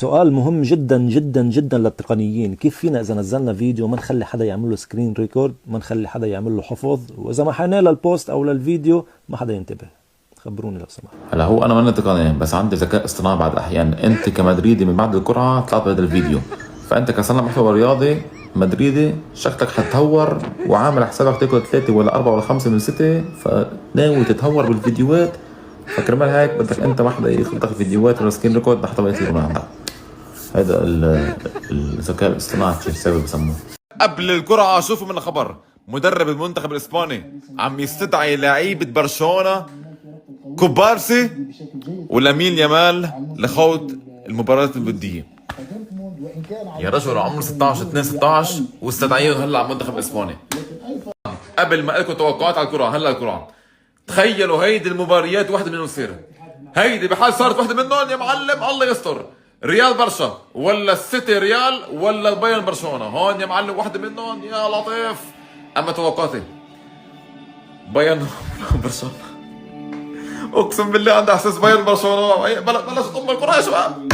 سؤال مهم جدا جدا جدا للتقنيين، كيف فينا اذا نزلنا فيديو ما نخلي حدا يعمل له سكرين ريكورد، ما نخلي حدا يعمل له حفظ، واذا ما حناه للبوست او للفيديو ما حدا ينتبه؟ خبروني لو سمحت. هلا هو انا ماني تقني بس عندي ذكاء اصطناعي بعض الاحيان. انت كمدريدي من بعد القرعه طلعت بهذا الفيديو، فانت كصانع محتوى رياضي مدريدي شكلك حتهور وعامل حسابك تاكل 3 ولا 4 ولا 5 من 6، فناوي تتهور بالفيديوهات. فكرمال هيك بدك انت ما حدا يخلطك فيديوهات ولا سكرين ريكورد لحتى ما يصيروا عندك. هذا الذكاء الاصطناعي شو السبب بسموه. قبل القرعة شوفوا من خبر مدرب المنتخب الاسباني عم يستدعي لعيبة برشلونة كوبارسي ولامين يامال لخوض المباراة الودية. يا رجل عمره 16 2 16 واستدعيه هلا على المنتخب الاسباني. قبل ما لكم توقعات على القرعة، هلا القرعة تخيلوا هيدي المباريات واحدة منهم تصير. هيدي بحال صارت واحدة منهم يا معلم الله يستر، ريال برشا ولا السيتي ريال ولا البايرن برشلونه، هون يا معلم واحدة منهم يا لطيف. اما توقعاتي بايرن برشلونه، اقسم بالله عندي احساس بايرن برشلونه. بلش تطم الكره يا شباب.